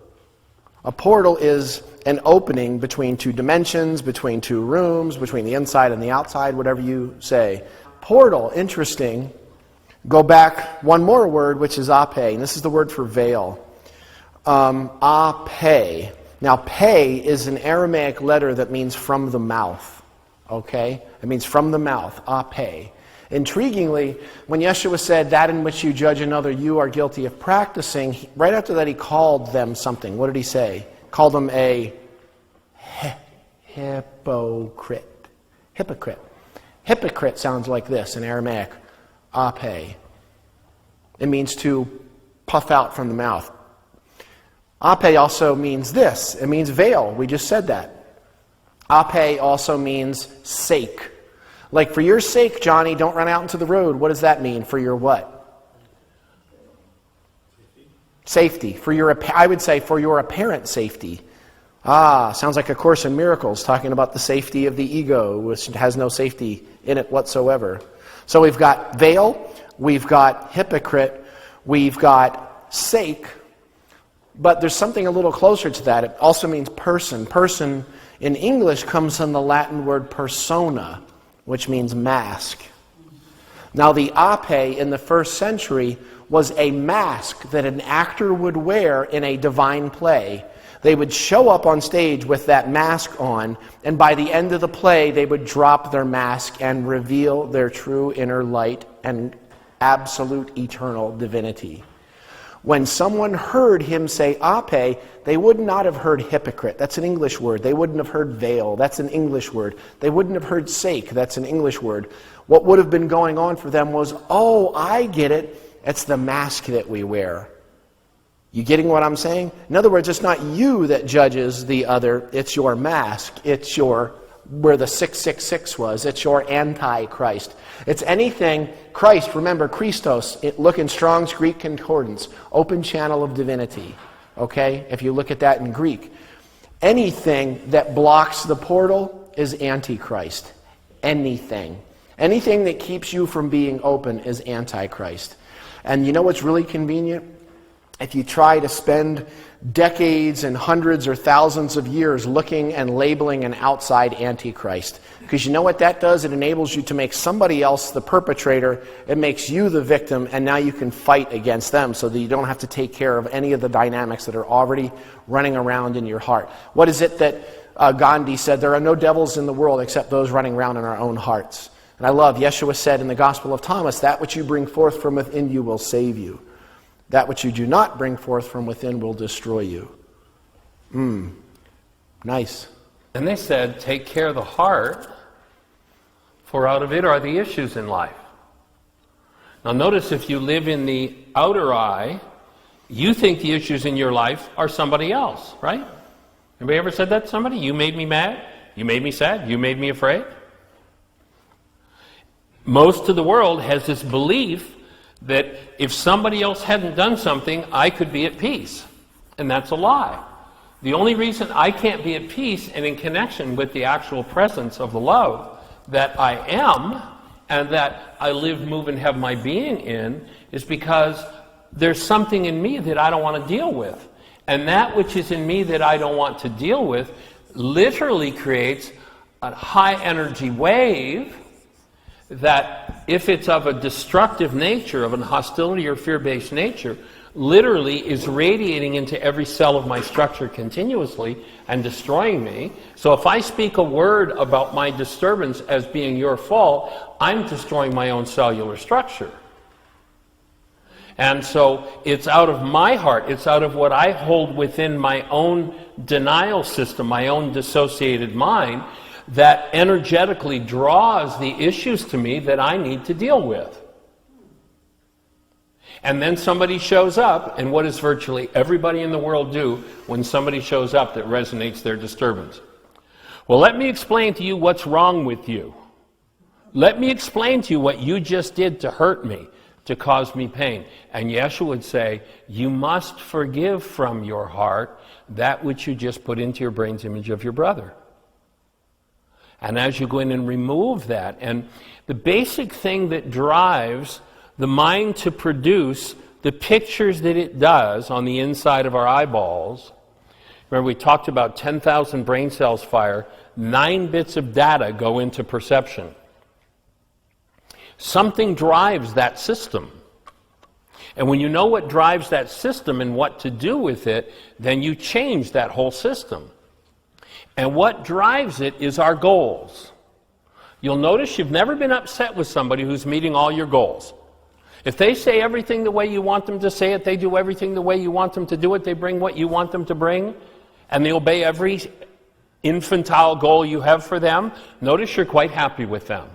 A portal is an opening between two dimensions, between two rooms, between the inside and the outside, whatever you say. Portal, interesting. Go back one more word, which is ape, and this is the word for veil. Ape. Now, pe is an Aramaic letter that means from the mouth. Okay? It means from the mouth, ape. Intriguingly, when Yeshua said, that in which you judge another, you are guilty of practicing, right after that he called them something. What did he say? Called them a hypocrite. Hypocrite. Hypocrite sounds like this in Aramaic. Ape. It means to puff out from the mouth. Ape also means this. It means veil. We just said that. Ape also means sake. Like, for your sake, Johnny, don't run out into the road. What does that mean? For your what? Safety. For your, I would say for your apparent safety. Sounds like A Course in Miracles, talking about the safety of the ego, which has no safety in it whatsoever. So we've got veil, we've got hypocrite, we've got sake, but there's something a little closer to that. It also means person. Person in English comes from the Latin word persona, which means mask. Now, the ape in the first century was a mask that an actor would wear in a divine play. They would show up on stage with that mask on, and by the end of the play, they would drop their mask and reveal their true inner light and absolute eternal divinity. When someone heard him say ape, they would not have heard hypocrite. That's an English word. They wouldn't have heard veil. That's an English word. They wouldn't have heard sake. That's an English word. What would have been going on for them was, oh, I get it. It's the mask that we wear. You getting what I'm saying? In other words, it's not you that judges the other. It's your mask. It's where the 666 was. It's your antichrist. It's anything, Christ, remember, Christos, look in Strong's Greek Concordance, open channel of divinity, okay? If you look at that in Greek. Anything that blocks the portal is antichrist. Anything. Anything that keeps you from being open is antichrist. And you know what's really convenient? If you try to spend decades and hundreds or thousands of years looking and labeling an outside antichrist. Because you know what that does? It enables you to make somebody else the perpetrator. It makes you the victim, and now you can fight against them so that you don't have to take care of any of the dynamics that are already running around in your heart. What is it that Gandhi said? There are no devils in the world except those running around in our own hearts. And I love, Yeshua said in the Gospel of Thomas, that which you bring forth from within you will save you. That which you do not bring forth from within will destroy you. Nice. And they said, take care of the heart, for out of it are the issues in life. Now notice, if you live in the outer eye, you think the issues in your life are somebody else, right? Anybody ever said that to somebody? You made me mad. You made me sad. You made me afraid. Most of the world has this belief that if somebody else hadn't done something, I could be at peace. And that's a lie. The only reason I can't be at peace and in connection with the actual presence of the love that I am and that I live, move, and have my being in is because there's something in me that I don't want to deal with. And that which is in me that I don't want to deal with literally creates a high energy wave that, if it's of a destructive nature, of an hostility or fear-based nature, literally is radiating into every cell of my structure continuously and destroying me. So if I speak a word about my disturbance as being your fault, I'm destroying my own cellular structure. And so it's out of my heart, it's out of what I hold within my own denial system, my own dissociated mind, that energetically draws the issues to me that I need to deal with. And then somebody shows up, and what does virtually everybody in the world do when somebody shows up that resonates their disturbance? Well, let me explain to you what's wrong with you. Let me explain to you what you just did to hurt me, to cause me pain. And Yeshua would say, you must forgive from your heart that which you just put into your brain's image of your brother. And as you go in and remove that, and the basic thing that drives the mind to produce the pictures that it does on the inside of our eyeballs, remember we talked about 10,000 brain cells fire, 9 bits of data go into perception. Something drives that system. And when you know what drives that system and what to do with it, then you change that whole system. And what drives it is our goals. You'll notice you've never been upset with somebody who's meeting all your goals. If they say everything the way you want them to say it, they do everything the way you want them to do it, they bring what you want them to bring, and they obey every infantile goal you have for them, notice you're quite happy with them.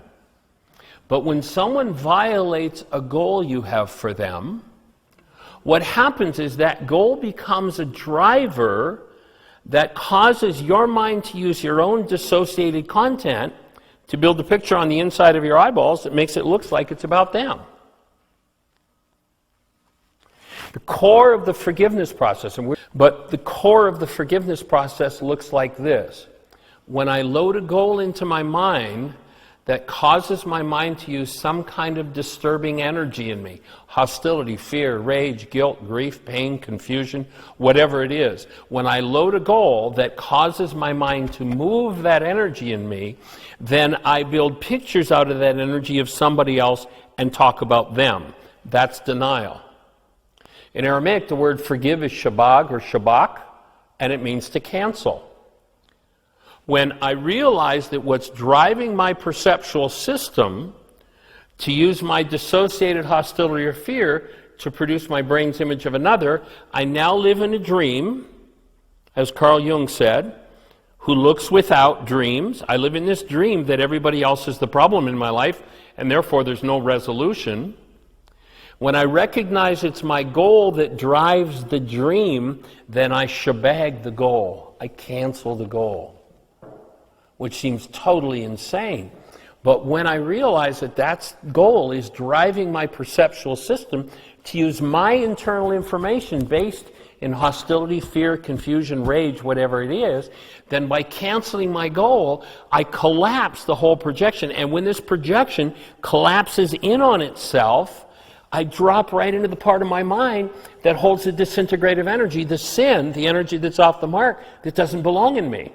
But when someone violates a goal you have for them, what happens is that goal becomes a driver that causes your mind to use your own dissociated content to build a picture on the inside of your eyeballs that makes it look like it's about them. The core of the forgiveness process, but the core of the forgiveness process looks like this. When I load a goal into my mind that causes my mind to use some kind of disturbing energy in me, hostility, fear, rage, guilt, grief, pain, confusion, whatever it is. When I load a goal that causes my mind to move that energy in me, then I build pictures out of that energy of somebody else and talk about them. That's denial. In Aramaic, the word forgive is shabag or shabak, and it means to cancel. When I realize that what's driving my perceptual system to use my dissociated hostility or fear to produce my brain's image of another, I now live in a dream, as Carl Jung said, who looks without dreams. I live in this dream that everybody else is the problem in my life, and therefore there's no resolution. When I recognize it's my goal that drives the dream, then I shebag the goal. I cancel the goal, which seems totally insane. But when I realize that that goal is driving my perceptual system to use my internal information based in hostility, fear, confusion, rage, whatever it is, then by canceling my goal, I collapse the whole projection. And when this projection collapses in on itself, I drop right into the part of my mind that holds the disintegrative energy, the sin, the energy that's off the mark, that doesn't belong in me.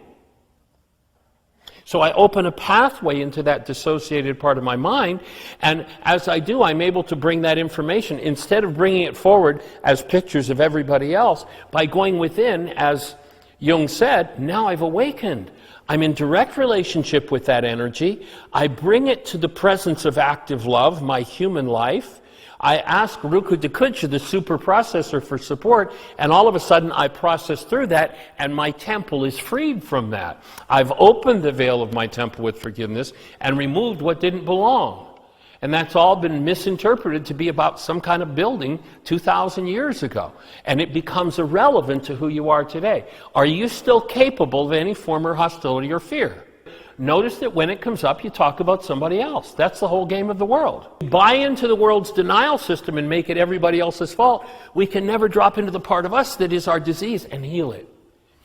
So I open a pathway into that dissociated part of my mind, and as I do, I'm able to bring that information, instead of bringing it forward as pictures of everybody else, by going within, as Jung said, now I've awakened. I'm in direct relationship with that energy. I bring it to the presence of active love, my human life. I ask Ruku Dekudsha, the super processor, for support, and all of a sudden I process through that, and my temple is freed from that. I've opened the veil of my temple with forgiveness and removed what didn't belong. And that's all been misinterpreted to be about some kind of building 2,000 years ago. And it becomes irrelevant to who you are today. Are you still capable of any former hostility or fear? Notice that when it comes up, you talk about somebody else. That's the whole game of the world. Buy into the world's denial system and make it everybody else's fault. We can never drop into the part of us that is our disease and heal it.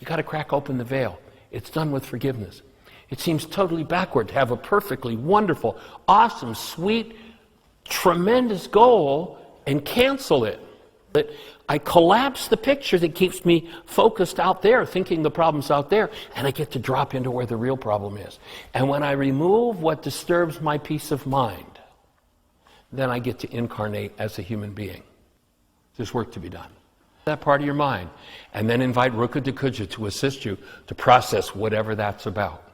You got to crack open the veil. It's done with forgiveness. It seems totally backward to have a perfectly wonderful, awesome, sweet, tremendous goal and cancel it. But I collapse the picture that keeps me focused out there, thinking the problem's out there, and I get to drop into where the real problem is. And when I remove what disturbs my peace of mind, then I get to incarnate as a human being. There's work to be done. That part of your mind. And then invite Ruku Dekudsha to assist you to process whatever that's about.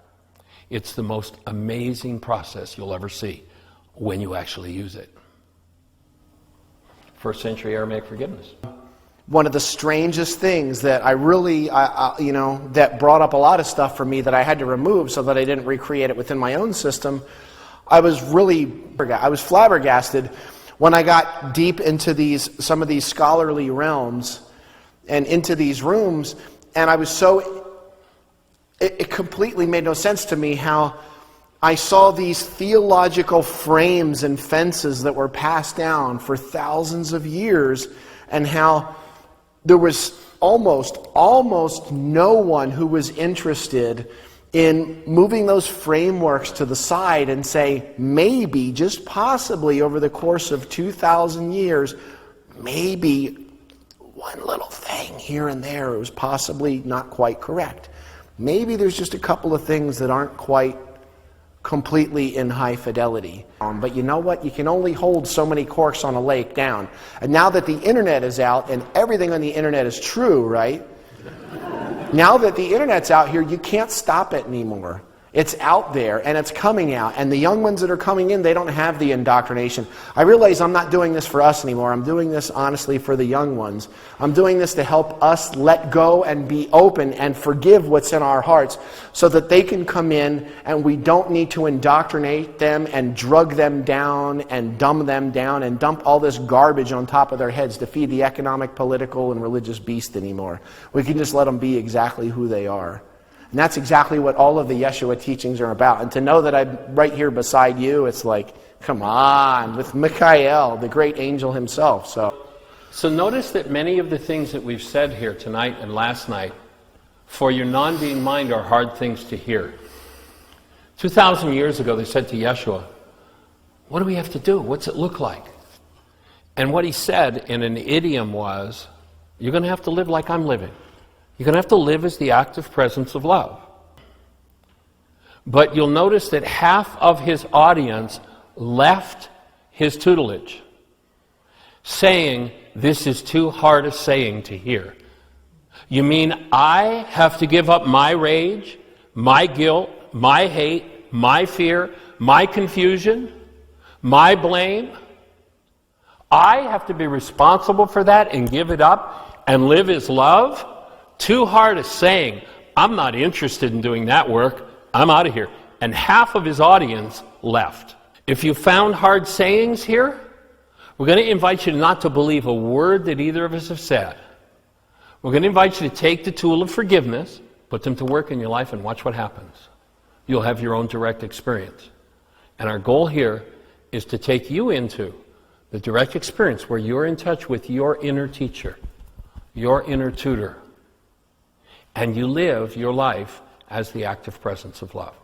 It's the most amazing process you'll ever see when you actually use it. First century Aramaic forgiveness. One of the strangest things that that brought up a lot of stuff for me that I had to remove so that I didn't recreate it within my own system, I was flabbergasted when I got deep into some of these scholarly realms and into these rooms, and it completely made no sense to me how I saw these theological frames and fences that were passed down for thousands of years, and how there was almost no one who was interested in moving those frameworks to the side and say, maybe, just possibly over the course of 2,000 years, maybe one little thing here and there was possibly not quite correct. Maybe there's just a couple of things that aren't quite completely in high fidelity. But you know what? You can only hold so many corks on a lake down. And now that the internet is out and everything on the internet is true, right? Now that the internet's out here, you can't stop it anymore. It's out there and it's coming out. And the young ones that are coming in, they don't have the indoctrination. I realize I'm not doing this for us anymore. I'm doing this honestly for the young ones. I'm doing this to help us let go and be open and forgive what's in our hearts so that they can come in and we don't need to indoctrinate them and drug them down and dumb them down and dump all this garbage on top of their heads to feed the economic, political, and religious beast anymore. We can just let them be exactly who they are. And that's exactly what all of the Yeshua teachings are about. And to know that I'm right here beside you, it's like, come on, with Michael, the great angel himself. So notice that many of the things that we've said here tonight and last night, for your non-being mind, are hard things to hear. 2,000 years ago, they said to Yeshua, what do we have to do? What's it look like? And what he said in an idiom was, you're going to have to live like I'm living. You're going to have to live as the active presence of love. But you'll notice that half of his audience left his tutelage, saying, this is too hard a saying to hear. You mean I have to give up my rage, my guilt, my hate, my fear, my confusion, my blame? I have to be responsible for that and give it up and live as love? Too hard a saying, I'm not interested in doing that work, I'm out of here. And half of his audience left. If you found hard sayings here, we're going to invite you not to believe a word that either of us have said. We're going to invite you to take the tool of forgiveness, put them to work in your life, and watch what happens. You'll have your own direct experience. And our goal here is to take you into the direct experience where you're in touch with your inner teacher, your inner tutor, and you live your life as the active presence of love.